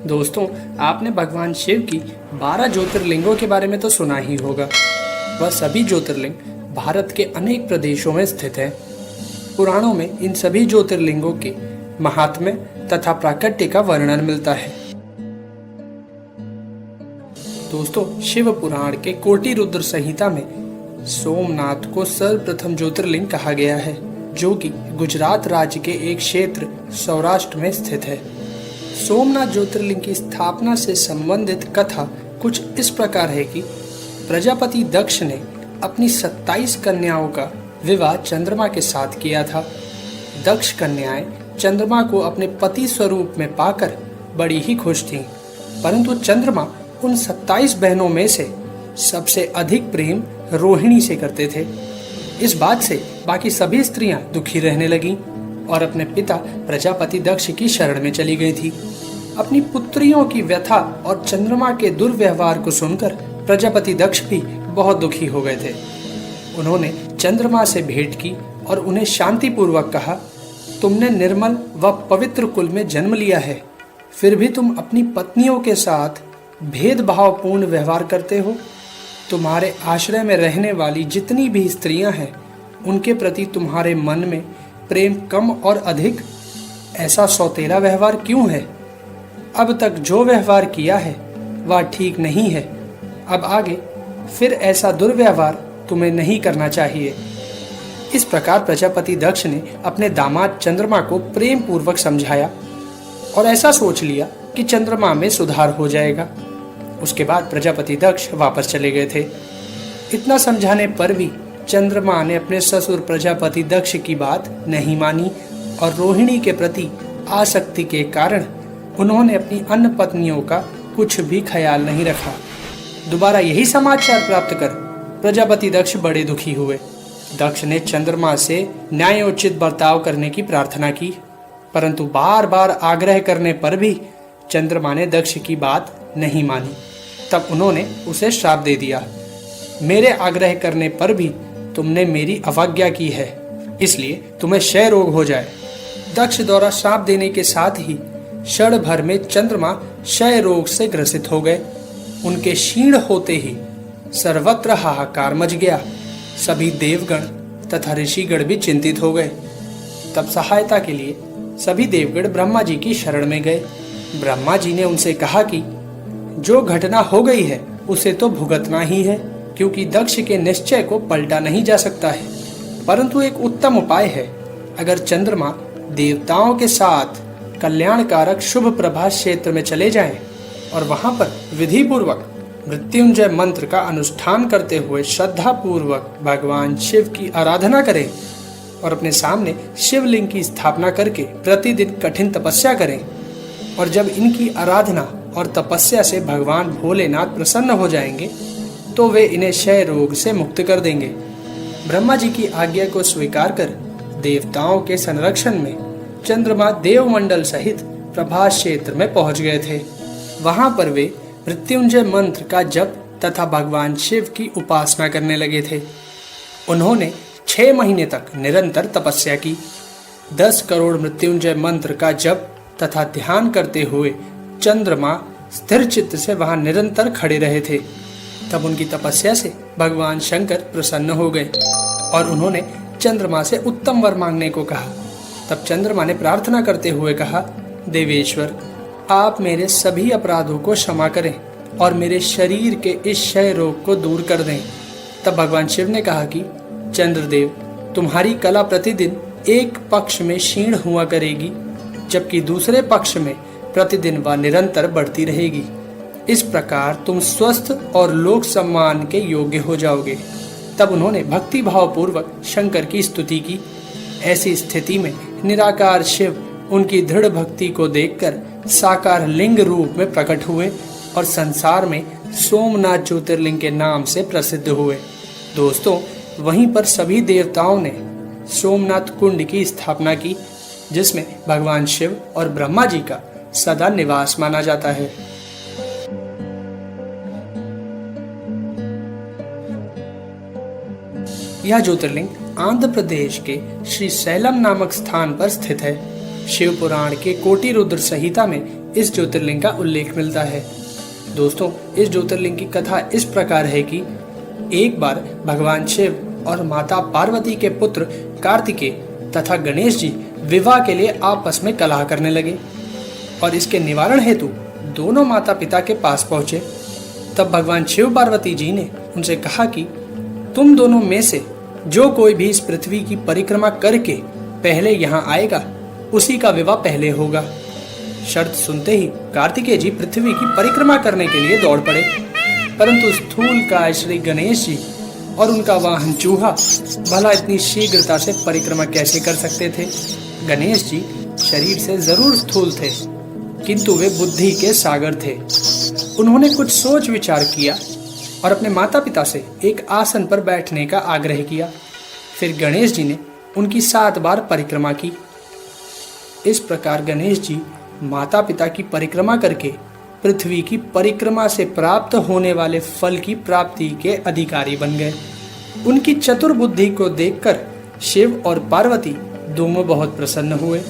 दोस्तों, आपने भगवान शिव की 12 ज्योतिर्लिंगों के बारे में तो सुना ही होगा। वह सभी ज्योतिर्लिंग भारत के अनेक प्रदेशों में स्थित हैं। पुराणों में इन सभी ज्योतिर्लिंगों के महात्म्य तथा प्राकट्य का वर्णन मिलता है। दोस्तों, शिव पुराण के कोटि रुद्र संहिता में सोमनाथ को सर्वप्रथम ज्योतिर्लिंग कहा गया है, जो कि गुजरात राज्य के एक क्षेत्र सौराष्ट्र में स्थित है। सोमनाथ ज्योतिर्लिंग की स्थापना से संबंधित कथा कुछ इस प्रकार है कि प्रजापति दक्ष ने अपनी 27 कन्याओं का विवाह चंद्रमा के साथ किया था। दक्ष कन्याएं चंद्रमा को अपने पति स्वरूप में पाकर बड़ी ही खुश थीं, परंतु चंद्रमा उन 27 बहनों में से सबसे अधिक प्रेम रोहिणी से करते थे। इस बात से बाकी सभी स्त्रियां दुखी रहने लगीं और अपने पिता प्रजापति दक्ष की शरण में चली गई थी। अपनी पुत्रियों की व्यथा और चंद्रमा के दुर्व्यवहार को सुनकर प्रजापति दक्ष भी बहुत दुखी हो गए थे। उन्होंने चंद्रमा से भेंट की और उन्हें शांतिपूर्वक कहा, तुमने निर्मल व पवित्र कुल में जन्म लिया है, फिर भी तुम अपनी पत्नियों के साथ भेदभावपूर्ण व्यवहार करते हो। तुम्हारे आश्रय में रहने वाली जितनी भी स्त्रियां हैं, उनके प्रति तुम्हारे मन में प्रेम कम और अधिक, ऐसा सौतेला व्यवहार क्यों है? अब तक जो व्यवहार किया है वह ठीक नहीं है। अब आगे फिर ऐसा दुर्व्यवहार तुम्हें नहीं करना चाहिए। इस प्रकार प्रजापति दक्ष ने अपने दामाद चंद्रमा को प्रेम पूर्वक समझाया और ऐसा सोच लिया कि चंद्रमा में सुधार हो जाएगा। उसके बाद प्रजापति दक्ष वापस चले गए थे। इतना समझाने पर भी चंद्रमा ने अपने ससुर प्रजापति दक्ष की बात नहीं मानी और रोहिणी के प्रति आसक्ति के कारण उन्होंने अपनी अन्य पत्नियों का कुछ भी ख्याल नहीं रखा। दोबारा यही समाचार प्राप्त कर प्रजापति दक्ष बड़े दुखी हुए। दक्ष ने चंद्रमा से न्यायोचित बर्ताव करने की प्रार्थना की, परंतु बार बार आग्रह करने पर भी चंद्रमा ने दक्ष की बात नहीं मानी। तब उन्होंने उसे श्राप दे दिया, मेरे आग्रह करने पर भी तुमने मेरी अवज्ञा की है, इसलिए तुम्हें क्षय रोग हो जाए। दक्ष द्वारा श्राप देने के साथ ही क्षण भर में चंद्रमा क्षय रोग से ग्रसित हो गए। उनके क्षीण होते ही सर्वत्र हाहाकार मच गया। सभी देवगण तथा ऋषिगण भी चिंतित हो गए। तब सहायता के लिए सभी देवगण ब्रह्मा जी की शरण में गए। ब्रह्मा जी ने उनसे कहा कि जो घटना हो गई है उसे तो भुगतना ही है, क्योंकि दक्ष के निश्चय को पलटा नहीं जा सकता है। परंतु एक उत्तम उपाय है। अगर चंद्रमा देवताओं के साथ कल्याणकारक शुभ प्रभास क्षेत्र में चले जाएं और वहां पर विधि पूर्वक मृत्युंजय मंत्र का अनुष्ठान करते हुए श्रद्धा पूर्वक भगवान शिव की आराधना करें और अपने सामने शिवलिंग की स्थापना करके प्रतिदिन कठिन तपस्या करें, और जब इनकी आराधना और तपस्या से भगवान भोलेनाथ प्रसन्न हो जाएंगे तो वे इन्हें क्षय रोग से मुक्त कर देंगे। ब्रह्मा जी की आज्ञा को स्वीकार कर देवताओं के संरक्षण में चंद्रमा देवमंडल सहित प्रभास क्षेत्र में पहुंच गए थे। वहां पर वे मृत्युंजय मंत्र का जप तथा भगवान शिव की उपासना करने लगे थे। उन्होंने 6 महीने तक निरंतर तपस्या की। 10 करोड़ मृत्युंजय मंत्र का जप तथा ध्यान करते हुए चंद्रमा स्थिर चित्त से वहां निरंतर खड़े रहे थे। तब उनकी तपस्या से भगवान शंकर प्रसन्न हो गए और उन्होंने चंद्रमा से उत्तम वर मांगने को कहा। तब चंद्रमा ने प्रार्थना करते हुए कहा, देवेश्वर, आप मेरे सभी अपराधों को क्षमा करें और मेरे शरीर के इस क्षय रोग को दूर कर दें। तब भगवान शिव ने कहा कि चंद्रदेव, तुम्हारी कला प्रतिदिन एक पक्ष में क्षीण हुआ करेगी, जबकि दूसरे पक्ष में प्रतिदिन वह निरंतर बढ़ती रहेगी। इस प्रकार तुम स्वस्थ और लोक सम्मान के योग्य हो जाओगे। तब उन्होंने भक्ति भाव पूर्वक शंकर की स्तुति की। ऐसी स्थिति में निराकार शिव उनकी दृढ़ भक्ति को देखकर साकार लिंग रूप में प्रकट हुए और संसार में सोमनाथ ज्योतिर्लिंग के नाम से प्रसिद्ध हुए। दोस्तों, वहीं पर सभी देवताओं ने सोमनाथ कुंड की स्थापना की, जिसमें भगवान शिव और ब्रह्मा जी का सदा निवास माना जाता है। यह ज्योतिर्लिंग आंध्र प्रदेश के श्रीशैलम नामक स्थान पर स्थित है। शिव पुराण के कोटि रुद्र संहिता में इस ज्योतिर्लिंग का उल्लेख मिलता है। दोस्तों, इस ज्योतिर्लिंग की कथा इस प्रकार है कि एक बार भगवान शिव और माता पार्वती के पुत्र कार्तिकेय तथा गणेश जी विवाह के लिए आपस में कलह करने लगे और इसके निवारण हेतु दोनों माता पिता के पास पहुंचे। तब भगवान शिव पार्वती जी ने उनसे कहा कि तुम दोनों में से जो कोई भी इस पृथ्वी की परिक्रमा करके पहले यहाँ आएगा उसी का विवाह पहले होगा। शर्त सुनते ही कार्तिकेय जी पृथ्वी की परिक्रमा करने के लिए दौड़ पड़े, परंतु स्थूलकाय श्री गणेश जी और उनका वाहन चूहा भला इतनी शीघ्रता से परिक्रमा कैसे कर सकते थे। गणेश जी शरीर से जरूर स्थूल थे, किंतु वे बुद्धि के सागर थे। उन्होंने कुछ सोच विचार किया और अपने माता पिता से एक आसन पर बैठने का आग्रह किया। फिर गणेश जी ने उनकी 7 बार परिक्रमा की। इस प्रकार गणेश जी माता पिता की परिक्रमा करके पृथ्वी की परिक्रमा से प्राप्त होने वाले फल की प्राप्ति के अधिकारी बन गए। उनकी चतुर बुद्धि को देखकर शिव और पार्वती दोनों बहुत प्रसन्न हुए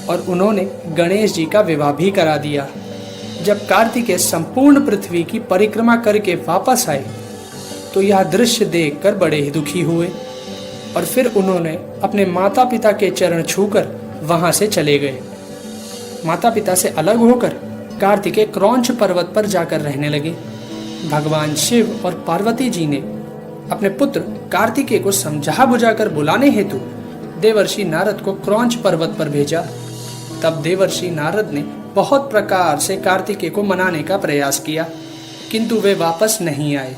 और उन्होंने गणेश जी का विवाह भी करा दिया। जब कार्तिकेय संपूर्ण पृथ्वी की परिक्रमा करके वापस आए तो यह दृश्य देखकर बड़े ही दुखी हुए और फिर उन्होंने अपने माता पिता के चरण छूकर वहां से चले गए। माता पिता से अलग होकर कार्तिकेय क्रौंच पर्वत पर जाकर रहने लगे। भगवान शिव और पार्वती जी ने अपने पुत्र कार्तिकेय को समझा बुझाकर बुलाने हेतु देवर्षि नारद को क्रौंच पर्वत पर भेजा। तब देवर्षि नारद ने बहुत प्रकार से कार्तिकेय को मनाने का प्रयास किया, किंतु वे वापस नहीं आए।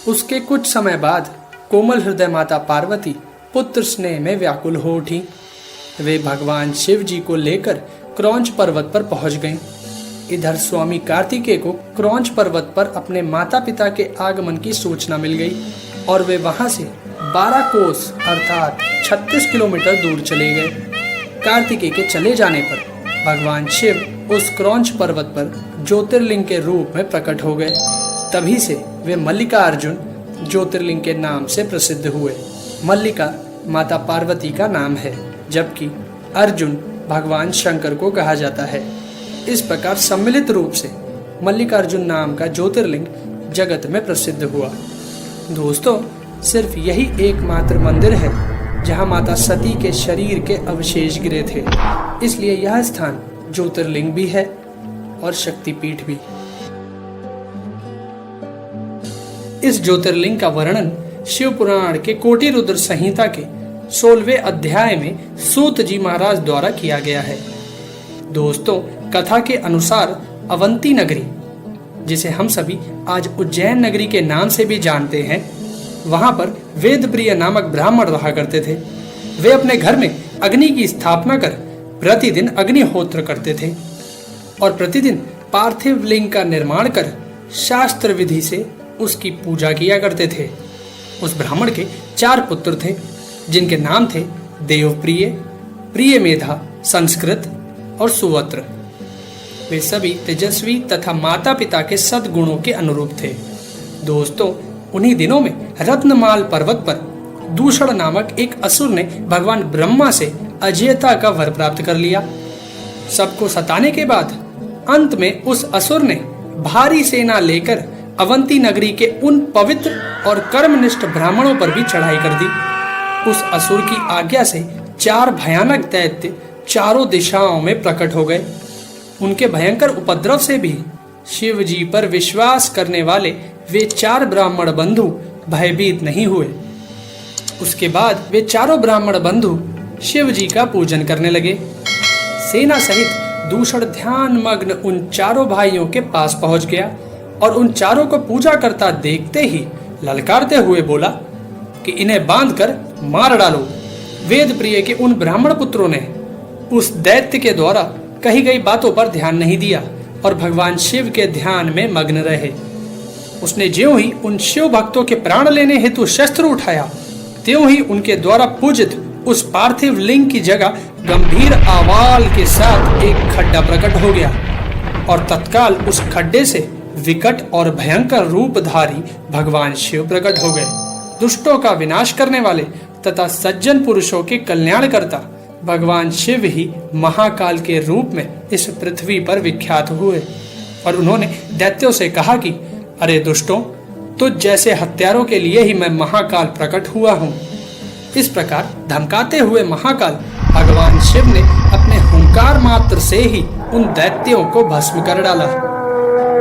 उसके कुछ समय बाद कोमल हृदय माता पार्वती पुत्र स्नेह में व्याकुल हो उठी। वे भगवान शिव जी को लेकर क्रौंच पर्वत पर पहुंच गईं। इधर स्वामी कार्तिकेय को क्रौंच पर्वत पर अपने माता पिता के आगमन की सूचना मिल गई और वे वहां से 12 कोस अर्थात 36 किलोमीटर दूर चले गए। कार्तिकेय के चले जाने पर भगवान शिव उस क्रौंच पर्वत पर ज्योतिर्लिंग के रूप में प्रकट हो गए। तभी से वे मल्लिकार्जुन ज्योतिर्लिंग के नाम से प्रसिद्ध हुए। मल्लिका माता पार्वती का नाम है, जबकि अर्जुन भगवान शंकर को कहा जाता है। इस प्रकार सम्मिलित रूप से मल्लिकार्जुन नाम का ज्योतिर्लिंग जगत में प्रसिद्ध हुआ। दोस्तों, सिर्फ यही एकमात्र मंदिर है जहां माता सती के शरीर के अवशेष गिरे थे, इसलिए यह स्थान ज्योतिर्लिंग भी है और शक्तिपीठ भी। इस ज्योतिर्लिंग का वर्णन शिव पुराण के कोटि रुद्र संहिता के 16वें अध्याय में सूत जी महाराज द्वारा किया गया है। दोस्तों, कथा के अनुसार अवंती नगरी, जिसे हम सभी आज उज्जैन नगरी के नाम से भी जानते हैं, वहां पर वेदप्रिय नामक ब्राह्मण रहा करते थे। वे अपने घर में अग्नि की स्थापना कर प्रतिदिन अग्निहोत्र करते थे और प्रतिदिन पार्थिव लिंग का निर्माण कर शास्त्र विधि से उसकी पूजा किया करते थे। उस ब्राह्मण के 4 पुत्र थे, जिनके नाम थे देवप्रिय, प्रियमेधा, संस्कृत और सुवत्र। वे सभी तेजस्वी तथा माता पिता के सद्गुणों के अनुरूप थे। दोस्तों, उन्हीं दिनों में रत्नमाल पर्वत पर दूषण नामक एक असुर ने भगवान ब्रह्मा से अजेयता का वर प्राप्त कर लिया। सबको सताने के बाद अंत में उस असुर ने भारी सेना लेकर अवंती नगरी के उन पवित्र और कर्मनिष्ठ ब्राह्मणों पर भी चढ़ाई कर दी। उस असुर की आज्ञा से 4 भयानक दैत्य चारों दिशाओं में प्रकट हो गए। उनके भयंकर उपद्रव से भी शिव जी पर विश्वास करने वाले वे 4 ब्राह्मण बंधु भयभीत नहीं हुए। उसके बाद वे चारों ब्राह्मण बंधु शिव जी का पूजन करने लगे। सेना सहित दूषण ध्यान मग्न उन चारों भाइयों के पास पहुंच गया और उन चारों को पूजा करता देखते ही ललकारते हुए बोला कि इन्हें बांधकर मार डालो। वेद प्रिय के उन ब्राह्मण पुत्रों ने उस दैत्य के द्वारा कही गई बातों पर ध्यान नहीं दिया और भगवान शिव के ध्यान में मग्न रहे। उसने ज्यों ही उन शिव भक्तों के प्राण लेने हेतु शस्त्र उठाया, त्यों ही उनके द्वारा पूजित उस पार्थिव लिंग की जगह गंभीर आवाज के साथ एक खड्डा प्रकट हो गया और तत्काल उस खड्डे से विकट और भयंकर रूपधारी भगवान शिव प्रकट हो गए। दुष्टों का विनाश करने वाले तथा सज्जन पुरुषों के कल्याणकर्ता भगवान शिव ही महाकाल के रूप में इस पृथ्वी पर विख्यात हुए और उन्होंने दैत्यों से कहा कि अरे दुष्टों, तुझ जैसे हत्यारों के लिए ही मैं महाकाल प्रकट हुआ हूँ। इस प्रकार धमकाते हुए महाकाल भगवान शिव ने अपने हुंकार मात्र से ही उन दैत्यों को भस्म कर डाला।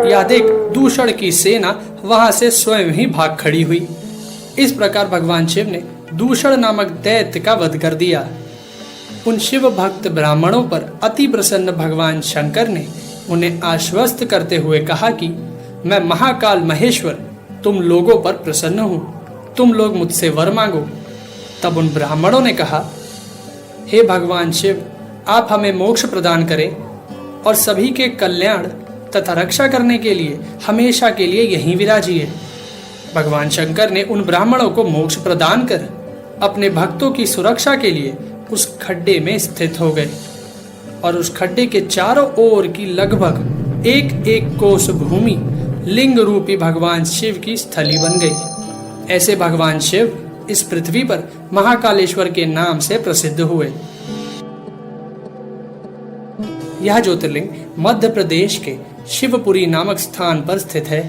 यह देख दूषण की सेना वहां से स्वयं ही भाग खड़ी हुई। इस प्रकार भगवान शिव ने दूषण नामक दैत्य का वध कर दिया। उन शिव भक्त ब्राह्मणों पर अति प्रसन्न भगवान शंकर ने उन्हें आश्वस्त करते हुए कहा कि मैं महाकाल महेश्वर तुम लोगों पर प्रसन्न हूँ, तुम लोग मुझसे वर मांगो। तब उन ब्राह्मणों ने कहा, हे भगवान शिव, आप हमें मोक्ष प्रदान करें और सभी के कल्याण तथा रक्षा करने के लिए हमेशा के लिए यहीं विराजिए। भगवान शंकर ने उन ब्राह्मणों को मोक्ष प्रदान कर अपने भक्तों की सुरक्षा के लिए उस खड्डे में स्थित हो गए और उस खड्डे के चारों ओर की लगभग एक एक कोस भूमि लिंग रूपी भगवान शिव की स्थली बन गई। ऐसे भगवान शिव इस पृथ्वी पर महाकालेश्वर के नाम से प्रसिद्ध हुए। यह ज्योतिर्लिंग मध्य प्रदेश के शिवपुरी नामक स्थान पर स्थित है।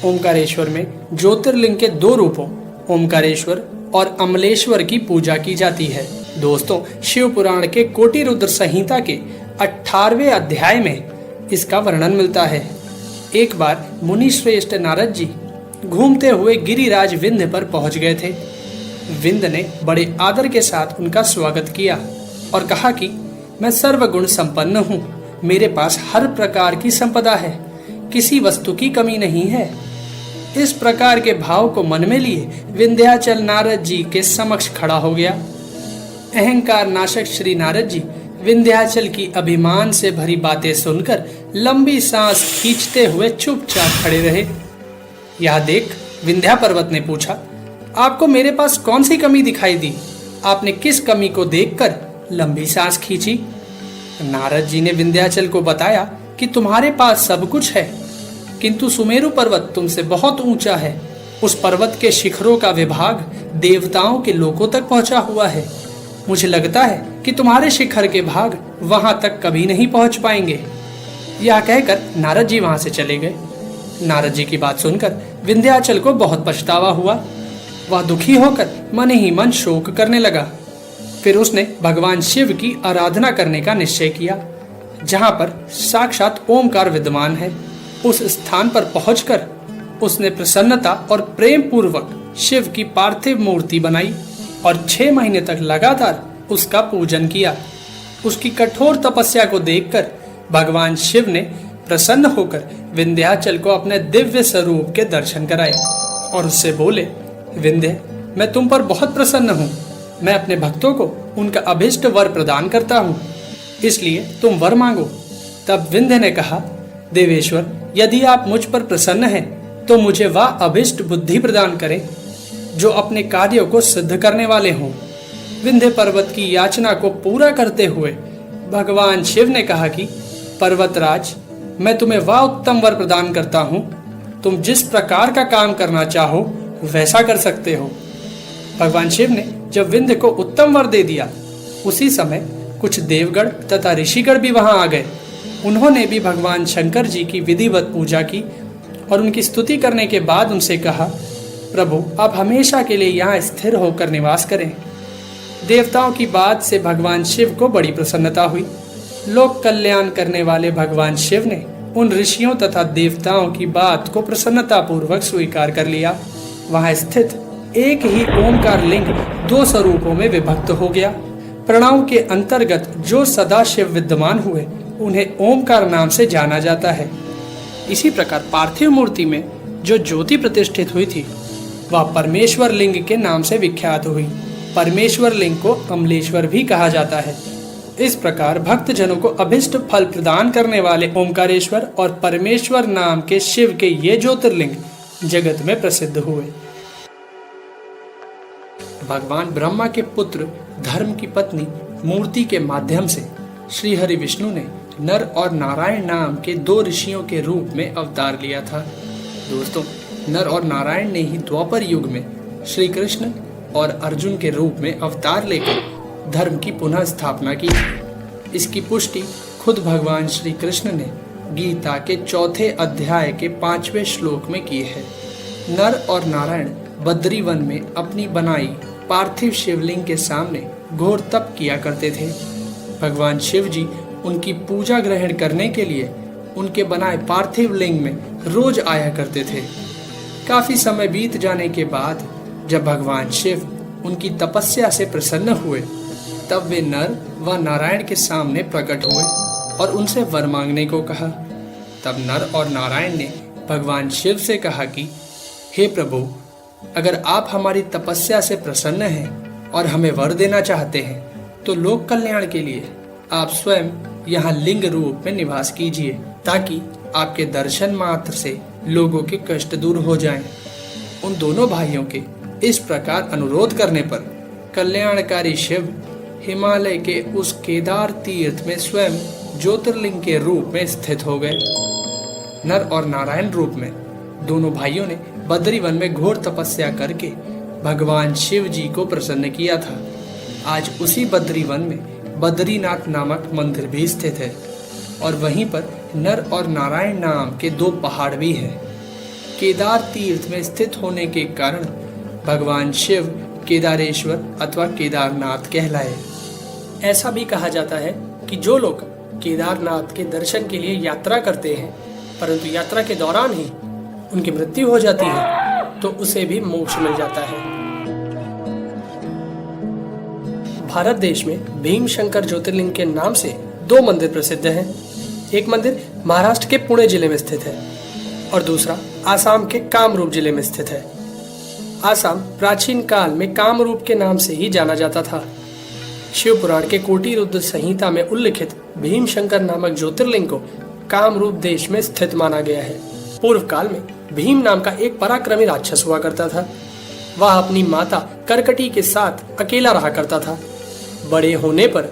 ओमकारेश्वर में ज्योतिर्लिंग के दो रूपों ओमकारेश्वर और अमलेश्वर की पूजा की जाती है। दोस्तों, शिव पुराण के कोटि रुद्र संहिता के 18वें अध्याय में इसका वर्णन मिलता है। एक बार मुनि श्रेष्ठ नारद जी घूमते हुए गिरिराज विंध्य पर पहुंच गए थे। विंध्य ने बड़े आदर के साथ उनका स्वागत किया और कहा कि मैं सर्वगुण संपन्न हूँ, मेरे पास हर प्रकार की संपदा है, किसी वस्तु की कमी नहीं है। इस प्रकार के भाव को मन में लिए विंध्याचल नारद जी के समक्ष खड़ा हो गया। अहंकार नाशक श्री नारद जी विंध्याचल की अभिमान से भरी बातें सुनकर लंबी सांस खींचते हुए चुपचाप खड़े रहे। यह देख विंध्या पर्वत ने पूछा, आपको मेरे पास कौन सी कमी दिखाई दी? आपने किस कमी को देखकर लंबी सांस खींची? नारद जी ने विंध्याचल को बताया कि तुम्हारे पास सब कुछ है, किंतु सुमेरु पर्वत तुमसे बहुत ऊंचा है। उस पर्वत के शिखरों का विभाग देवताओं के लोकों तक पहुंचा हुआ है। मुझे लगता है कि तुम्हारे शिखर के भाग वहां तक कभी नहीं पहुंच पाएंगे। यह कहकर नारद जी वहां से चले गए। नारद जी की बात सुनकर विंध्याचल को बहुत पछतावा हुआ। वह दुखी होकर मन ही मन शोक करने लगा। फिर उसने भगवान शिव की आराधना करने का निश्चय किया, जहां पर साक्षात ओमकार विद्यमान है। उस स्थान पर पहुंचकर उसने प्रसन्नता और प्रेम पूर्वक शिव की पार्थिव मूर्ति बनाई और 6 महीने तक लगातार उसका पूजन किया। उसकी कठोर तपस्या को देखकर भगवान शिव ने प्रसन्न होकर विंध्याचल को अपने दिव्य स्वरूप के दर्शन कराए और उससे बोले, विंध्य, मैं तुम पर बहुत प्रसन्न हूँ। मैं अपने भक्तों को उनका अभिष्ट वर प्रदान करता हूँ, इसलिए तुम वर मांगो। तब विंध्य ने कहा, देवेश्वर, यदि आप मुझ पर प्रसन्न हैं तो मुझे वह अभिष्ट बुद्धि प्रदान करें जो अपने कार्यों को सिद्ध करने वाले हों। विंध्य पर्वत की याचना को पूरा करते हुए भगवान शिव ने कहा कि पर्वतराज, मैं तुम्हें वह उत्तम वर प्रदान करता हूँ, तुम जिस प्रकार का काम करना चाहो वैसा कर सकते हो। भगवान शिव ने जब विंध्य को उत्तम वर दे दिया, उसी समय कुछ देवगण तथा ऋषिगण भी वहां आ गए। उन्होंने भी भगवान शंकर जी की विधिवत पूजा की और उनकी स्तुति करने के बाद उनसे कहा, प्रभु, आप हमेशा के लिए यहाँ स्थिर होकर निवास करें। देवताओं की बात से भगवान शिव को बड़ी प्रसन्नता हुई। लोक कल्याण करने वाले भगवान शिव ने उन ऋषियों तथा देवताओं की बात को प्रसन्नता पूर्वक स्वीकार कर लिया। वहां स्थित एक ही ओमकार लिंग 2 स्वरूपों में विभक्त हो गया। प्रणव के अंतर्गत जो सदा शिव विद्यमान हुए उन्हें ओमकार नाम से जाना जाता है। इसी प्रकार पार्थिव मूर्ति में जो ज्योति प्रतिष्ठित हुई थी वह परमेश्वर लिंग के नाम से विख्यात हुई। परमेश्वर लिंग को अमलेश्वर भी कहा जाता है। इस प्रकार भक्त जनों को अभिष्ट फल प्रदान करने वाले ओमकारेश्वर और परमेश्वर नाम के शिव के ये ज्योतिर्लिंग जगत में प्रसिद्ध हुए। भगवान ब्रह्मा के पुत्र धर्म की पत्नी मूर्ति के माध्यम से श्री हरि विष्णु ने नर और नारायण नाम के 2 ऋषियों के रूप में अवतार लिया था। दोस्तों, नर और नारायण ने ही द्वापर युग में श्री कृष्ण और अर्जुन के रूप में अवतार लेकर धर्म की पुनः स्थापना की। इसकी पुष्टि खुद भगवान श्री कृष्ण ने गीता के 4 अध्याय के 5वें श्लोक में की है। नर और नारायण बद्री वन में अपनी बनाई पार्थिव शिवलिंग के सामने घोर तप किया करते थे। भगवान शिव जी उनकी पूजा ग्रहण करने के लिए उनके बनाए पार्थिव लिंग में रोज आया करते थे। काफी समय बीत जाने के बाद जब भगवान शिव उनकी तपस्या से प्रसन्न हुए, तब वे नर व नारायण के सामने प्रकट हुए और उनसे वर मांगने को कहा। तब नर और नारायण ने भगवान शिव से कहा कि हे प्रभु, अगर आप हमारी तपस्या से प्रसन्न हैं और हमें वर देना चाहते हैं तो लोक कल्याण के लिए आप स्वयं यहाँ लिंग रूप में निवास कीजिए, ताकि आपके दर्शन मात्र से लोगों के कष्ट दूर हो जाएं। उन दोनों भाइयों के इस प्रकार अनुरोध करने पर कल्याणकारी शिव हिमालय के उस केदार तीर्थ में स्वयं ज्योतिर्लिंग के रूप में स्थित हो गए। नर और नारायण रूप में दोनों भाइयों ने बद्री वन में घोर तपस्या करके भगवान शिव जी को प्रसन्न किया था। आज उसी बद्री वन में बद्रीनाथ नामक मंदिर भी स्थित है और वहीं पर नर और नारायण नाम के 2 पहाड़ भी हैं। केदार तीर्थ में स्थित होने के कारण भगवान शिव केदारेश्वर अथवा केदारनाथ कहलाए। ऐसा भी कहा जाता है कि जो लोग केदारनाथ के दर्शन के लिए यात्रा करते हैं, परंतु यात्रा के दौरान ही उनकी मृत्यु हो जाती है, तो उसे भी मोक्ष मिल जाता है। भारत देश में भीमशंकर ज्योतिर्लिंग के नाम से 2 मंदिर प्रसिद्ध हैं। एक मंदिर महाराष्ट्र के पुणे जिले में स्थित है और दूसरा आसाम के कामरूप जिले में स्थित है। आसाम प्राचीन काल में कामरूप के नाम से ही जाना जाता था। शिव पुराण के कोटि रुद्र संहिता में उल्लिखित भीमशंकर नामक ज्योतिर्लिंग को कामरूप देश में स्थित माना गया है। पूर्व काल में भीम नाम का एक पराक्रमी राक्षस हुआ करता था। वह अपनी माता करकटी के साथ अकेला रहा करता था। बड़े होने पर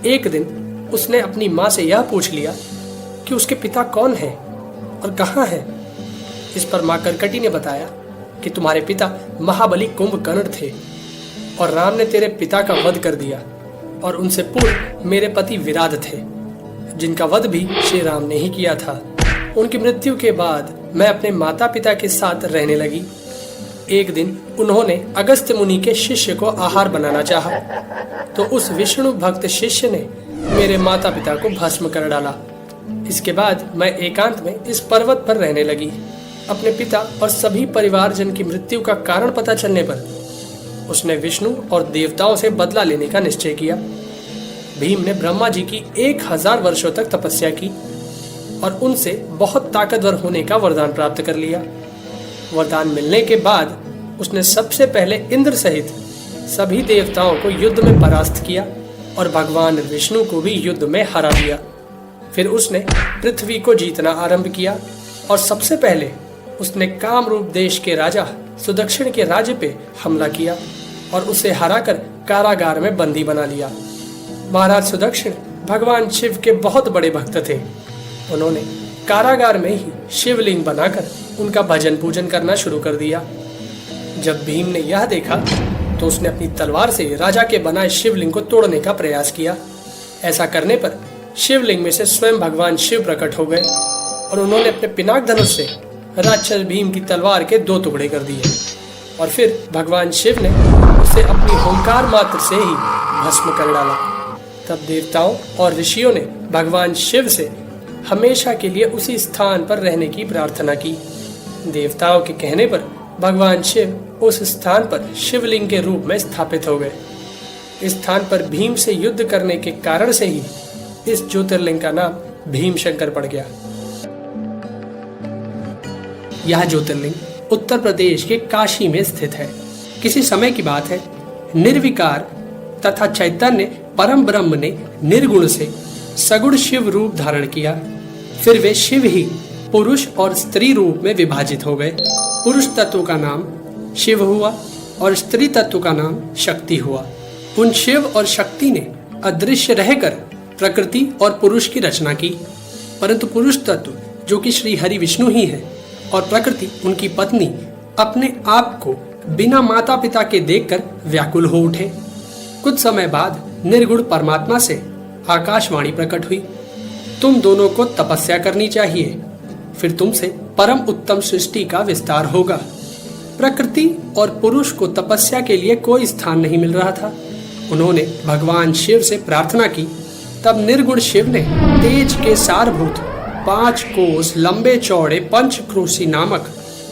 एक दिन उसने अपनी माँ से यह पूछ लिया कि उसके पिता कौन है और कहाँ है। इस पर माँ करकटी ने बताया कि तुम्हारे पिता महाबली कुंभकर्ण थे और राम ने तेरे पिता का वध कर दिया, और उनसे पूर्व मेरे पति विराट थे, जिनका वध भी श्री राम ने ही किया था। उनकी मृत्यु के बाद मैं अपने माता पिता के साथ रहने लगी। एक दिन उन्होंने अगस्त्य मुनि के शिष्य को आहार बनाना चाहा, तो उस विष्णु भक्त शिष्य ने मेरे माता पिता को भस्म कर डाला। इसके बाद मैं एकांत में इस पर्वत पर रहने लगी। अपने पिता और सभी परिवारजन की मृत्यु का कारण पता चलने पर उसने विष्णु और देवताओं से बदला लेने का निश्चय किया। भीम ने ब्रह्मा जी की 1000 वर्षों तक तपस्या की और उनसे बहुत ताकतवर होने का वरदान प्राप्त कर लिया। वरदान मिलने के बाद उसने सबसे पहले इंद्र सहित सभी देवताओं को युद्ध में परास्त किया और भगवान विष्णु को भी युद्ध में हरा दिया। फिर उसने पृथ्वी को जीतना आरंभ किया और सबसे पहले उसने कामरूप देश के राजा सुदक्षिण के राज्य पे हमला किया और उसे हराकर कारागार में बंदी बना लिया। महाराज सुदक्षिण भगवान शिव के बहुत बड़े भक्त थे। उन्होंने कारागार में ही शिवलिंग बनाकर उनका भजन पूजन करना शुरू कर दिया। जब भीम ने यह देखा तो उसने अपनी तलवार से राजा के बनाए शिवलिंग को तोड़ने का प्रयास किया। ऐसा करने पर शिवलिंग में से स्वयं भगवान शिव प्रकट हो गए और उन्होंने अपने पिनाक धनुष से राक्षस भीम की तलवार के 2 टुकड़े कर दिए और फिर भगवान शिव ने उसे अपनी हुंकार मात्र से ही भस्म कर डाला। तब देवताओं और ऋषियों ने भगवान शिव से हमेशा के लिए उसी स्थान पर रहने की प्रार्थना की। देवताओं के कहने पर भगवान शिव उस स्थान पर शिवलिंग के रूप में स्थापित हो गए। इस स्थान पर भीम से युद्ध करने के कारण से ही इस ज्योतिर्लिंग का नाम भीमशंकर पड़ गया। यह ज्योतिर्लिंग उत्तर प्रदेश के काशी में स्थित है। किसी समय की बात है, निर्विकार तथा चैतन्य परम ब्रह्म ने निर्गुण से सगुण शिव रूप धारण किया। फिर वे शिव ही पुरुष और स्त्री रूप में विभाजित हो गए। पुरुष तत्व का नाम शिव हुआ और स्त्री तत्व का नाम शक्ति हुआ। उन शिव और शक्ति ने अदृश्य रहकर प्रकृति और पुरुष की रचना की, परंतु पुरुष तत्व जो कि श्री हरि विष्णु ही है और प्रकृति उनकी पत्नी अपने आप को बिना माता पिता के देखकर व्याकुल हो उठे। कुछ समय बाद निर्गुण परमात्मा से आकाशवाणी प्रकट हुई, तुम दोनों को तपस्या करनी चाहिए, फिर तुमसे परम उत्तम सृष्टि का विस्तार होगा। प्रकृति और पुरुष को तपस्या के लिए कोई स्थान नहीं मिल रहा था। उन्होंने भगवान शिव से प्रार्थना की। तब निर्गुण शिव ने तेज के सारभूत 5 कोस लंबे चौड़े पंचक्रोशी नामक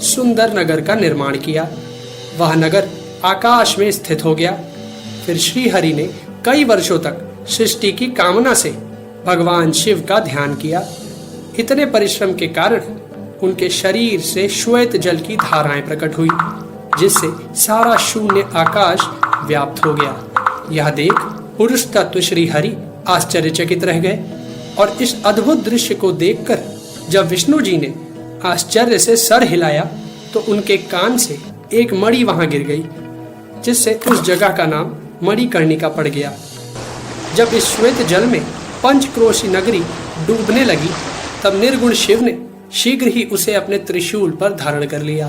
सुंदर नगर का निर्माण किया। वह नगर आकाश में स्थित हो गया। फिर श्री हरि ने कई वर्षों तक सृष्टि की कामना से भगवान शिव का ध्यान किया। इतने परिश्रम के कारण उनके शरीर से श्वेत जल की धाराएं प्रकट हुई, जिससे सारा शून्य आकाश व्याप्त हो गया। यह देख पुरुष तत्व श्री हरि आश्चर्यचकित रह गए और इस अद्भुत दृश्य को देखकर जब विष्णु जी ने आश्चर्य से सर हिलाया तो उनके कान से एक मणि वहां गिर गई, जिससे उस जगह का नाम मणिकर्णिका पड़ गया। जब इस श्वेत जल में पंचक्रोशी नगरी डूबने लगी तब निर्गुण शिव ने शीघ्र ही उसे अपने त्रिशूल पर धारण कर लिया।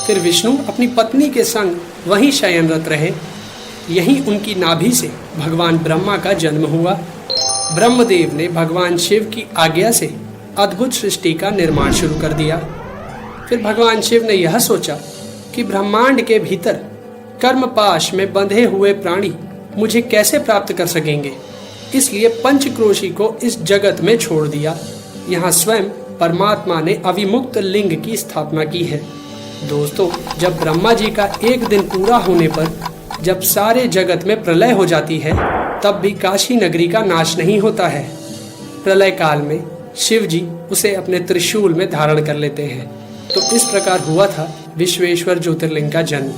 फिर विष्णु अपनी पत्नी के संग वहीं शयनरत रहे। यहीं उनकी नाभि से भगवान ब्रह्मा का जन्म हुआ। ब्रह्मदेव ने भगवान शिव की आज्ञा से अद्भुत सृष्टि का निर्माण शुरू कर दिया। फिर भगवान शिव ने यह सोचा कि ब्रह्मांड के भीतर कर्मपाश में बंधे हुए प्राणी मुझे कैसे प्राप्त कर सकेंगे, इसलिए पंचक्रोशी को इस जगत में छोड़ दिया। यहाँ स्वयं परमात्मा ने अविमुक्त लिंग की स्थापना की है। दोस्तों, जब ब्रह्मा जी का एक दिन पूरा होने पर जब सारे जगत में प्रलय हो जाती है तब भी काशी नगरी का नाश नहीं होता है। प्रलय काल में शिव जी उसे अपने त्रिशूल में धारण कर लेते हैं। तो इस प्रकार हुआ था विश्वेश्वर ज्योतिर्लिंग का जन्म।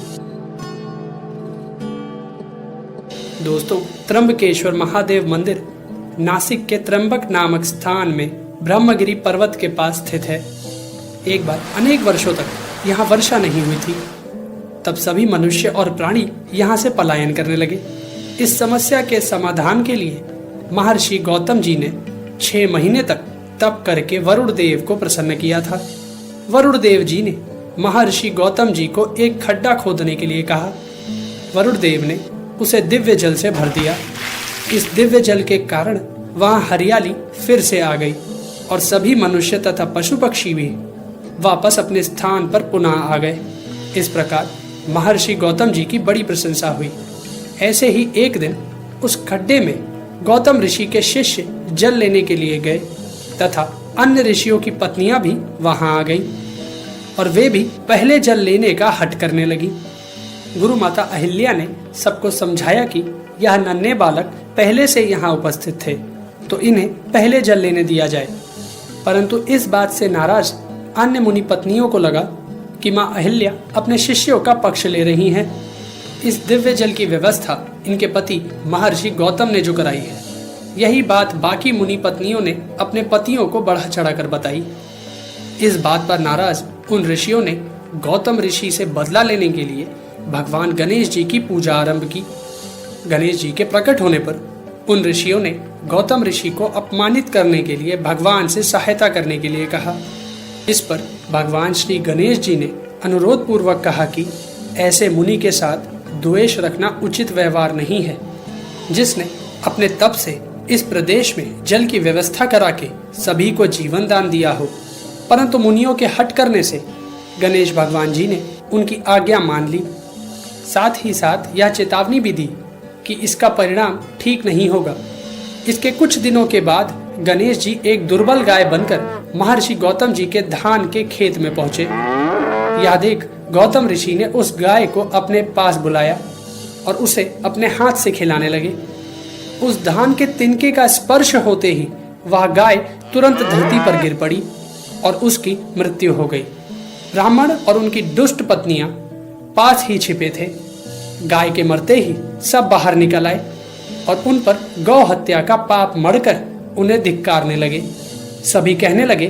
दोस्तों, त्र्यंबकेश्वर महादेव मंदिर नासिक के त्र्यंबक नामक स्थान में ब्रह्मगिरी पर्वत के पास स्थित है। एक बार अनेक वर्षों तक यहाँ वर्षा नहीं हुई थी। तब सभी मनुष्य और प्राणी यहाँ से पलायन करने लगे। इस समस्या के समाधान के लिए महर्षि गौतम जी ने 6 महीने तक तप करके वरुण देव को प्रसन्न किया था। वरुण देव जी ने महर्षि गौतम जी को एक खड्डा खोदने के लिए कहा। वरुण देव ने उसे दिव्य जल से भर दिया। इस दिव्य जल के कारण वहां हरियाली फिर से आ गई और सभी मनुष्य तथा पशु पक्षी भी वापस अपने स्थान पर पुनः आ गए। इस प्रकार महर्षि गौतम जी की बड़ी प्रशंसा हुई। ऐसे ही एक दिन उस खड्डे में गौतम ऋषि के शिष्य जल लेने के लिए गए तथा अन्य ऋषियों की पत्नियां भी वहां आ गईं और वे भी पहले जल लेने का हठ करने लगी। गुरु माता अहिल्या ने सबको समझाया कि यह नन्हे बालक पहले से यहाँ उपस्थित थे तो इन्हें पहले जल लेने दिया जाए। परंतु इस बात से नाराज अन्य मुनि पत्नियों को लगा कि माँ अहिल्या अपने शिष्यों का पक्ष ले रही हैं। इस दिव्य जल की व्यवस्था इनके पति महर्षि गौतम ने जो कराई है, यही बात बाकी मुनि पत्नियों ने अपने पतियों को बढ़ा चढ़ा कर बताई। इस बात पर नाराज उन ऋषियों ने गौतम ऋषि से बदला लेने के लिए भगवान गणेश जी की पूजा आरंभ की। गणेश जी के प्रकट होने पर उन ऋषियों ने गौतम ऋषि को अपमानित करने के लिए भगवान से सहायता करने के लिए कहा। इस पर भगवान श्री गणेश जी ने अनुरोध पूर्वक कहा कि ऐसे मुनि के साथ द्वेष रखना उचित व्यवहार नहीं है, जिसने अपने तप से इस प्रदेश में जल की व्यवस्था करा के सभी को जीवन दान दिया हो। परंतु मुनियों के हट करने से गणेश भगवान जी ने उनकी आज्ञा मान ली। साथ ही साथ यह चेतावनी भी दी कि इसका परिणाम ठीक नहीं होगा। इसके कुछ दिनों के बाद गणेश जी एक दुर्बल गाय बनकर महर्षि गौतम जी के धान के खेत में पहुंचे। यह देख गौतम ऋषि ने उस गाय को अपने पास बुलाया और उसे अपने हाथ से खिलाने लगे। उस धान के तिनके का स्पर्श होते ही वह गाय तुरंत धरती पर गिर पड़ी और उसकी मृत्यु हो गई। ब्राह्मण और उनकी दुष्ट पत्नियां पास ही छिपे थे। गाय के मरते ही सब बाहर निकल आए और उन पर गौ हत्या का पाप मढ़कर उन्हें धिक्कारने लगे। सभी कहने लगे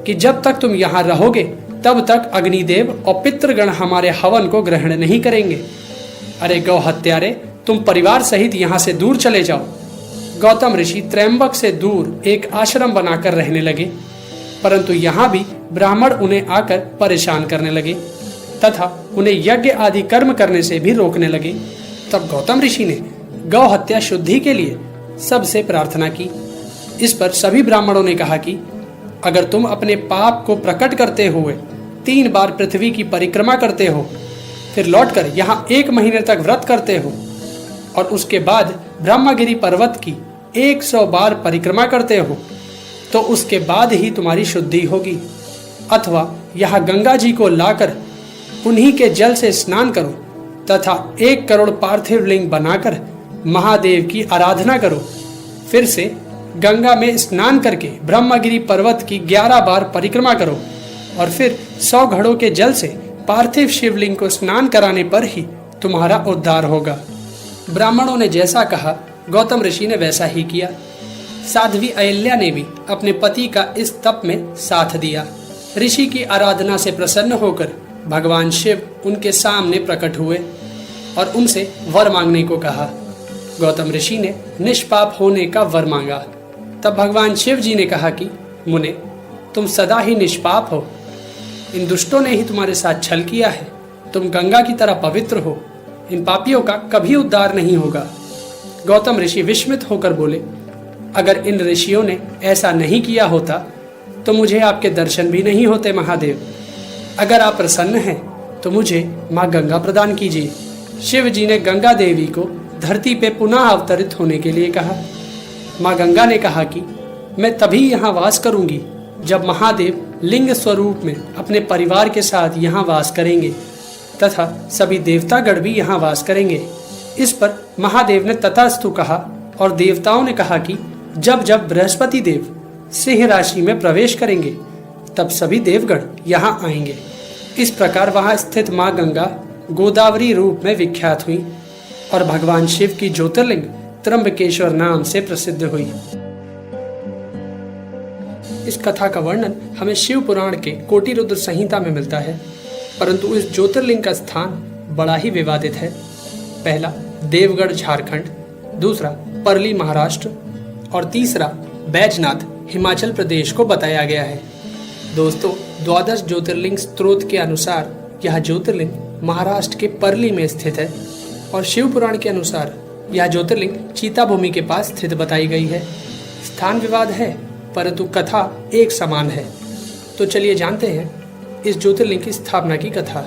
कि जब तक तुम यहाँ रहोगे तब तक अग्निदेव और पितृगण हमारे हवन को ग्रहण नहीं करेंगे। अरे गौ हत्यारे, तुम परिवार सहित यहाँ से दूर चले जाओ। गौतम ऋषि त्रयंबक से दूर एक आश्रम बनाकर रहने लगे, परंतु यहाँ भी ब्राह्मण उन्हें आकर परेशान करने लगे तथा उन्हें यज्ञ आदि कर्म करने से भी रोकने लगे। तब गौतम ऋषि ने गौ हत्या शुद्धि के लिए सबसे प्रार्थना की। इस पर सभी ब्राह्मणों ने कहा कि अगर तुम अपने पाप को प्रकट करते हुए 3 बार पृथ्वी की परिक्रमा करते हो, फिर लौटकर यहाँ 1 महीने तक व्रत करते हो और उसके बाद ब्रह्मगिरी पर्वत की 100 बार परिक्रमा करते हो, तो उसके बाद ही तुम्हारी शुद्धि होगी। अथवा यहाँ गंगा जी को लाकर उन्हीं के जल से स्नान करो तथा 1 करोड़ पार्थिव लिंग बनाकर महादेव की आराधना करो। फिर से गंगा में स्नान करके ब्रह्मगिरी पर्वत की 11 बार परिक्रमा करो और फिर 100 घड़ों के जल से पार्थिव शिवलिंग को स्नान कराने पर ही तुम्हारा उद्धार होगा। ब्राह्मणों ने जैसा कहा, गौतम ऋषि ने वैसा ही किया। साध्वी अहिल्या ने भी अपने पति का इस तप में साथ दिया। ऋषि की आराधना से प्रसन्न होकर भगवान शिव उनके सामने प्रकट हुए और उनसे वर मांगने को कहा। गौतम ऋषि ने निष्पाप होने का वर मांगा। तब भगवान शिव जी ने कहा कि मुने, तुम सदा ही निष्पाप हो। इन दुष्टों ने ही तुम्हारे साथ छल किया है। तुम गंगा की तरह पवित्र हो। इन पापियों का कभी उद्धार नहीं होगा। गौतम ऋषि विस्मित होकर बोले, अगर इन ऋषियों ने ऐसा नहीं किया होता तो मुझे आपके दर्शन भी नहीं होते महादेव। अगर आप प्रसन्न हैं तो मुझे माँ गंगा प्रदान कीजिए। शिव जी ने गंगा देवी को धरती पे पुनः अवतरित होने के लिए कहा। माँ गंगा ने कहा कि मैं तभी यहाँ वास करूंगी जब महादेव लिंग स्वरूप में अपने परिवार के साथ यहाँ वास करेंगे तथा सभी देवतागण भी यहाँ वास करेंगे। इस पर महादेव ने तथास्तु कहा और देवताओं ने कहा कि जब जब बृहस्पति देव सिंह राशि में प्रवेश करेंगे तब सभी देवगण यहाँ आएंगे। इस प्रकार वहाँ स्थित माँ गंगा गोदावरी रूप में विख्यात हुई और भगवान शिव की ज्योतिर्लिंग त्र्यंबकेश्वर नाम से प्रसिद्ध हुई। इस कथा का वर्णन हमें शिव पुराण के कोटि रुद्र संहिता में मिलता है, परंतु इस ज्योतिर्लिंग का स्थान बड़ा ही विवादित है। पहला देवगढ़ झारखंड, दूसरा परली महाराष्ट्र और तीसरा बैजनाथ हिमाचल प्रदेश को बताया गया है। दोस्तों, 12 ज्योतिर्लिंग स्त्रोत के अनुसार यह ज्योतिर्लिंग महाराष्ट्र के परली में स्थित है और शिव पुराण के अनुसार यह ज्योतिर्लिंग चीता भूमि के पास स्थित बताई गई है। स्थान विवाद है परंतु कथा एक समान है। तो चलिए जानते हैं इस ज्योतिर्लिंग की स्थापना की कथा।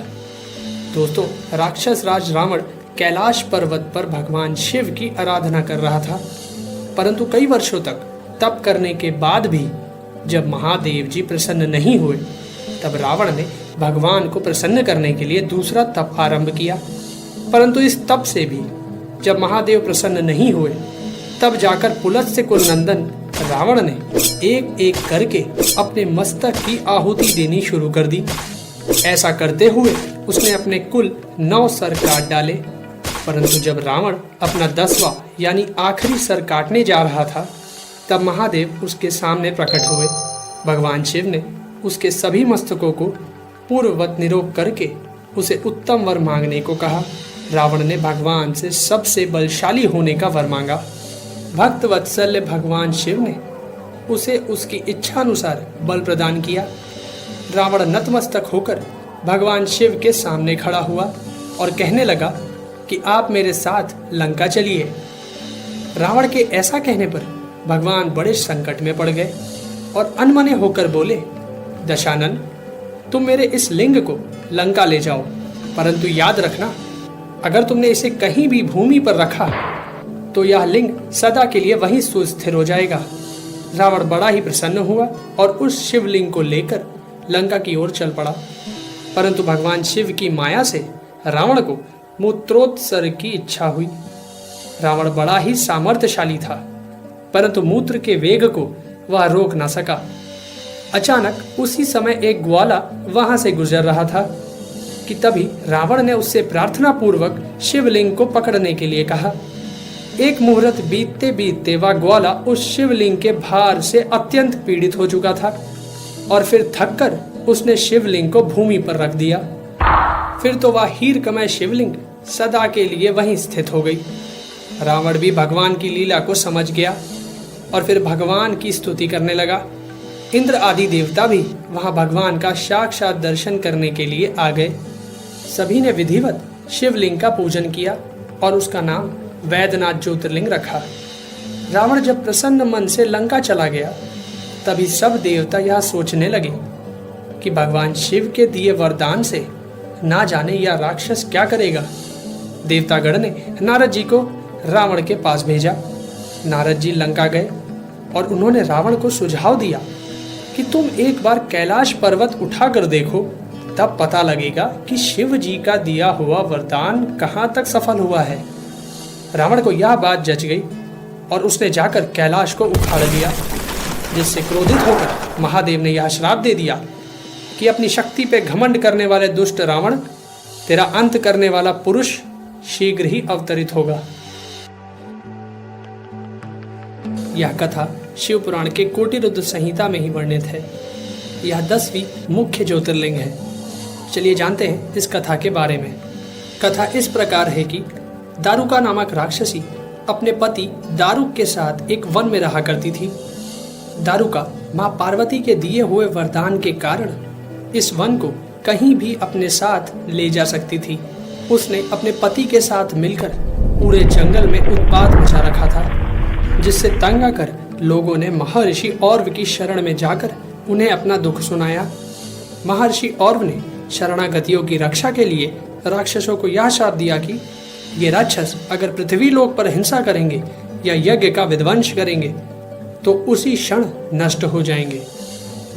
दोस्तों, राक्षस राज रावण कैलाश पर्वत पर भगवान शिव की आराधना कर रहा था, परंतु कई वर्षों तक तप करने के बाद भी जब महादेव जी प्रसन्न नहीं हुए, तब रावण ने भगवान को प्रसन्न करने के लिए दूसरा तप आरंभ किया। परंतु इस तप से भी जब महादेव प्रसन्न नहीं हुए, तब जाकर पुलत्स्य कुलनंदन रावण ने एक एक करके अपने मस्तक की आहुति देनी शुरू कर दी। ऐसा करते हुए उसने अपने कुल 9 सर काट डाले। परंतु जब रावण अपना 10वां यानी आखिरी सर काटने जा रहा था, तब महादेव उसके सामने प्रकट हुए। भगवान शिव ने उसके सभी मस्तकों को पूर्ववत निरोग करके उसे उत्तम वर मांगने को कहा। रावण ने भगवान से सबसे बलशाली होने का वर मांगा। भक्त वत्सल्य भगवान शिव ने उसे उसकी इच्छा अनुसार बल प्रदान किया। रावण नतमस्तक होकर भगवान शिव के सामने खड़ा हुआ और कहने लगा कि आप मेरे साथ लंका चलिए। रावण के ऐसा कहने पर भगवान बड़े संकट में पड़ गए और अनमने होकर बोले, दशानन, तुम मेरे इस लिंग को लंका ले जाओ, परंतु याद रखना, अगर तुमने इसे कहीं भी भूमि पर रखा तो यह लिंग सदा के लिए वहीं सुस्थिर हो जाएगा। रावण बड़ा ही प्रसन्न हुआ और उस शिवलिंग को लेकर लंका की ओर चल पड़ा। परंतु भगवान शिव की माया से रावण को मूत्रोत्सर्ग की इच्छा हुई। रावण बड़ा ही सामर्थ्यशाली था, परंतु मूत्र के वेग को वह रोक न सका। अचानक उसी समय एक ग्वाला वहां से गुजर रहा था कि तभी रावण ने उससे प्रार्थना पूर्वक शिवलिंग को पकड़ने के लिए कहा। एक मुहूर्त बीतते बीतते वह ग्वाला उस शिवलिंग के भार से अत्यंत पीड़ित हो चुका था और फिर थककर उसने शिवलिंग को भूमि पर रख दिया। फिर तो वह हीरकमय शिवलिंग सदा के लिए वहीं स्थित हो गई। रावण भी भगवान की लीला को समझ गया और फिर भगवान की स्तुति करने लगा। इंद्र आदि देवता भी वहां भगवान का साक्षात दर्शन करने के लिए आ गए। सभी ने विधिवत शिवलिंग का पूजन किया और उसका नाम वैद्यनाथ ज्योतिर्लिंग रखा। रावण जब प्रसन्न मन से लंका चला गया, तभी सब देवता यह सोचने लगे कि भगवान शिव के दिए वरदान से ना जाने यह राक्षस क्या करेगा। देवतागण ने नारद जी को रावण के पास भेजा। नारद जी लंका गए और उन्होंने रावण को सुझाव दिया कि तुम एक बार कैलाश पर्वत उठाकर देखो, तब पता लगेगा कि शिव जी का दिया हुआ वरदान कहाँ तक सफल हुआ है। रावण को यह बात जच गई और उसने जाकर कैलाश को उखाड़ लिया, जिससे क्रोधित होकर महादेव ने यह श्राप दे दिया कि अपनी शक्ति पे घमंड करने वाले दुष्ट रावण, तेरा अंत करने वाला पुरुष शीघ्र ही अवतरित होगा। यह कथा शिव पुराण के कोटिरुद्र संहिता में ही वर्णित है। यह 10वीं मुख्य ज्योतिर्लिंग है। चलिए जानते हैं इस कथा के बारे में। कथा इस प्रकार है कि दारुका नामक राक्षसी अपने पति दारुक के साथ एक वन में रहा करती थी। दारुका माँ पार्वती के दिए हुए वरदान के कारण इस वन को कहीं भी अपने साथ ले जा सकती थी। उसने अपने पति के साथ मिलकर पूरे जंगल में उत्पात मचा रखा था, जिससे तंग आकर लोगों ने महर्षि औरव की शरण में जाकर उन्हें अपना दुख सुनाया। महर्षि औरव ने शरणागतियों की रक्षा के लिए राक्षसों को यह शाप दिया कि ये राक्षस अगर पृथ्वी लोक पर हिंसा करेंगे या यज्ञ का विध्वंस करेंगे तो उसी क्षण नष्ट हो जाएंगे।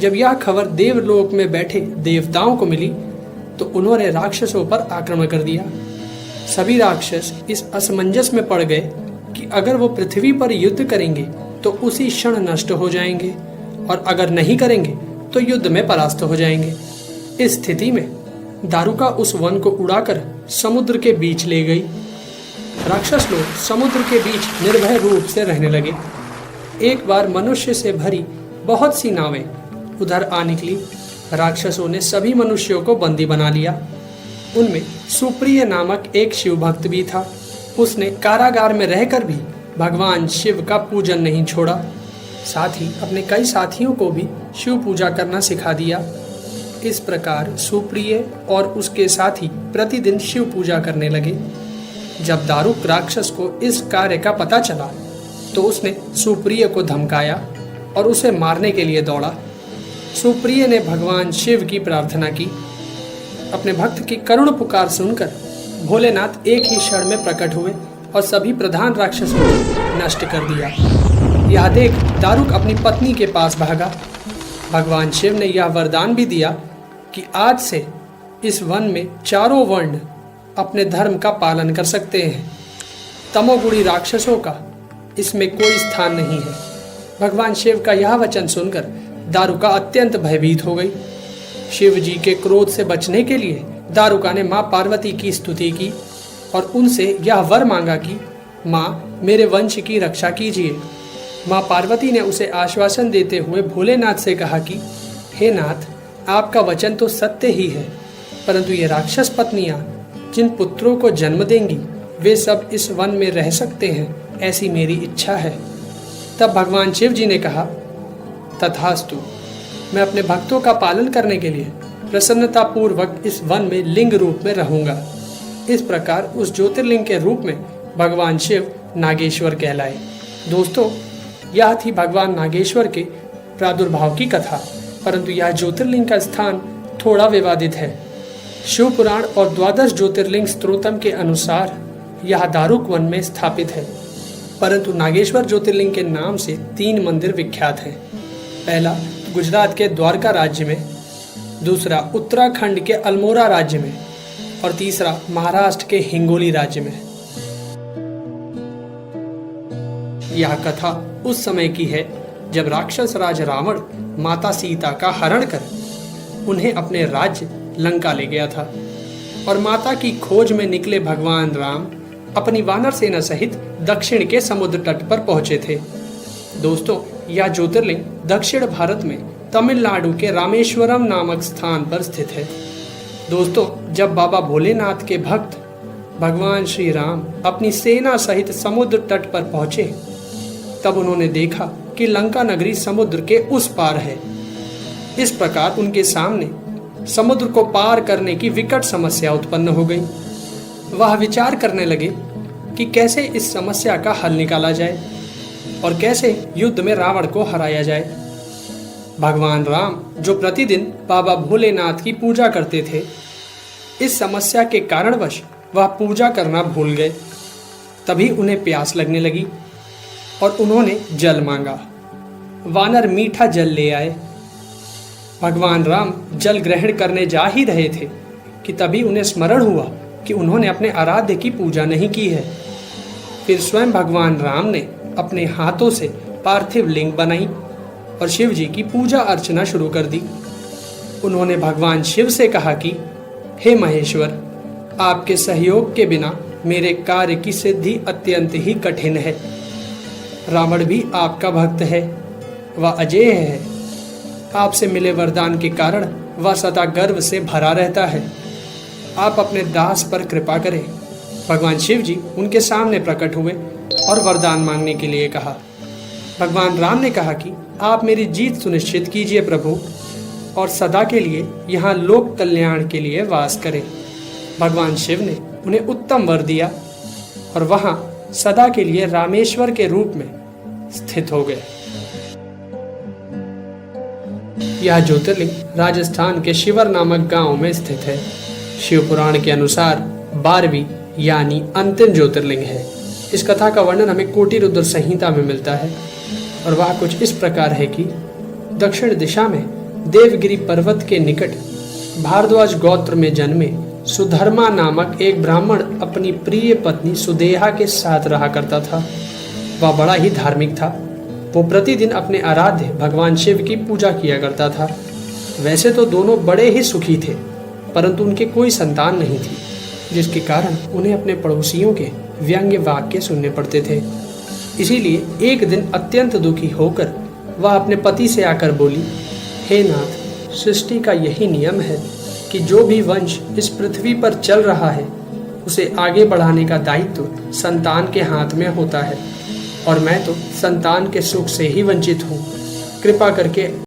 जब यह खबर देवलोक में बैठे देवताओं को मिली तो उन्होंने राक्षसों पर आक्रमण कर दिया। सभी राक्षस इस असमंजस में पड़ गए कि अगर वो पृथ्वी पर युद्ध करेंगे तो उसी क्षण नष्ट हो जाएंगे और अगर नहीं करेंगे तो युद्ध में परास्त हो जाएंगे। इस स्थिति में दारुका उस वन को उड़ाकर समुद्र के बीच ले गई। राक्षस लोग समुद्र के बीच निर्भय रूप से रहने लगे। एक बार मनुष्य से भरी बहुत सी नावें उधर आ निकली। राक्षसों ने सभी मनुष्यों को बंदी बना लिया। उनमें सुप्रिय नामक एक शिव भक्त भी था। उसने कारागार में रहकर भी भगवान शिव का पूजन नहीं छोड़ा। साथ ही अपने कई साथियों को भी शिव पूजा करना सिखा दिया। इस प्रकार सुप्रिय और उसके साथी प्रतिदिन शिव पूजा करने लगे। जब दारुक राक्षस को इस कार्य का पता चला तो उसने सुप्रिय को धमकाया और उसे मारने के लिए दौड़ा। सुप्रिय ने भगवान शिव की प्रार्थना की। अपने भक्त की करुण पुकार सुनकर भोलेनाथ एक ही क्षण में प्रकट हुए और सभी प्रधान राक्षसों को नष्ट कर दिया। यह देख दारुक अपनी पत्नी के पास भागा। भगवान शिव ने यह वरदान भी दिया कि आज से इस वन में चारों वर्ण अपने धर्म का पालन कर सकते हैं। तमोगुणी राक्षसों का इसमें कोई स्थान नहीं है। भगवान शिव का यह वचन सुनकर दारुका अत्यंत भयभीत हो गई। शिव जी के क्रोध से बचने के लिए दारुका ने माँ पार्वती की स्तुति की और उनसे यह वर मांगा कि माँ मेरे वंश की रक्षा कीजिए। माँ पार्वती ने उसे आश्वासन देते हुए भोलेनाथ से कहा कि हे नाथ, आपका वचन तो सत्य ही है, परंतु ये राक्षस पत्नियां जिन पुत्रों को जन्म देंगी वे सब इस वन में रह सकते हैं, ऐसी मेरी इच्छा है। तब भगवान शिव जी ने कहा, तथास्तु, मैं अपने भक्तों का पालन करने के लिए प्रसन्नता पूर्वक इस वन में लिंग रूप में रहूंगा। इस प्रकार उस ज्योतिर्लिंग के रूप में भगवान शिव नागेश्वर कहलाए। दोस्तों, यह थी भगवान नागेश्वर के प्रादुर्भाव की कथा, परंतु यह ज्योतिर्लिंग का स्थान थोड़ा विवादित है। शिव पुराण और 12 ज्योतिर्लिंग स्त्रोतम के अनुसार यह दारुक वन में स्थापित है, परंतु नागेश्वर ज्योतिर्लिंग के नाम से 3 मंदिर विख्यात हैं। पहला गुजरात के द्वारका राज्य में, दूसरा उत्तराखंड के अल्मोड़ा राज्य में और तीसरा महाराष्ट्र के हिंगोली राज्य में। यह कथा उस समय की है जब राक्षस राज रावण माता सीता का हरण कर उन्हें अपने राज्य लंका ले गया था और माता की खोज में निकले भगवान राम अपनी वानर सेना सहित दक्षिण के समुद्र तट पर पहुंचे थे। दोस्तों, यह ज्योतिर्लिंग दक्षिण भारत में तमिलनाडु के रामेश्वरम नामक स्थान पर स्थित है। दोस्तों, जब बाबा भोलेनाथ के भक्त भगवान श्री राम अपनी सेना सहित समुद्र तट पर पहुंचे, तब उन्होंने देखा कि लंका नगरी समुद्र के उस पार है। इस प्रकार उनके सामने समुद्र को पार करने की विकट समस्या उत्पन्न हो गई। वह विचार करने लगे कि कैसे इस समस्या का हल निकाला जाए और कैसे युद्ध में रावण को हराया जाए। भगवान राम, जो प्रतिदिन बाबा भोलेनाथ की पूजा करते थे, इस समस्या के कारणवश वह पूजा करना भूल गए। तभी उन्हें प्यास लगने लगी और उन्होंने जल मांगा। वानर मीठा जल ले आए। भगवान राम जल ग्रहण करने जा ही रहे थे कि तभी उन्हें स्मरण हुआ कि उन्होंने अपने आराध्य की पूजा नहीं की है। फिर स्वयं भगवान राम ने अपने हाथों से पार्थिव लिंग बनाई और शिव जी की पूजा अर्चना शुरू कर दी। उन्होंने भगवान शिव से कहा कि हे महेश्वर, आपके सहयोग के बिना मेरे कार्य की सिद्धि अत्यंत ही कठिन है। रावण भी आपका भक्त है, वह अजेय है। आपसे मिले वरदान के कारण वह सदा गर्व से भरा रहता है। आप अपने दास पर कृपा करें। भगवान शिव जी उनके सामने प्रकट हुए और वरदान मांगने के लिए कहा। भगवान राम ने कहा कि आप मेरी जीत सुनिश्चित कीजिए प्रभु, और सदा के लिए यहाँ लोक कल्याण के लिए वास करें। भगवान शिव ने उन्हें उत्तम वर दिया और वहां सदा के लिए रामेश्वर के रूप में स्थित हो गए। यह ज्योतिर्लिंग राजस्थान के शिवर नामक गांव में स्थित है। शिव पुराण के अनुसार 12वीं यानी अंतिम ज्योतिर्लिंग है। इस कथा का वर्णन हमें कोटि रुद्र संहिता में मिलता है और वह कुछ इस प्रकार है कि दक्षिण दिशा में देवगिरी पर्वत के निकट भारद्वाज गोत्र में जन्मे सुधर्मा नामक एक ब्राह्मण अपनी प्रिय पत्नी सुदेहा के साथ रहा करता था। वह बड़ा ही धार्मिक था। वो प्रतिदिन अपने आराध्य भगवान शिव की पूजा किया करता था। वैसे तो दोनों बड़े ही सुखी थे, परंतु उनके कोई संतान नहीं थी, जिसके कारण उन्हें अपने पड़ोसियों के व्यंग्य वाक्य सुनने पड़ते थे। इसीलिए एक दिन अत्यंत दुखी होकर वह अपने पति से आकर बोली, हे नाथ, सृष्टि का यही नियम है कि जो भी वंश इस पृथ्वी पर चल रहा है उसे आगे बढ़ाने का दायित्व संतान के हाथ में होता है, और मैं तो संतान के सुख से ही वंचित हूँ। कृपा करके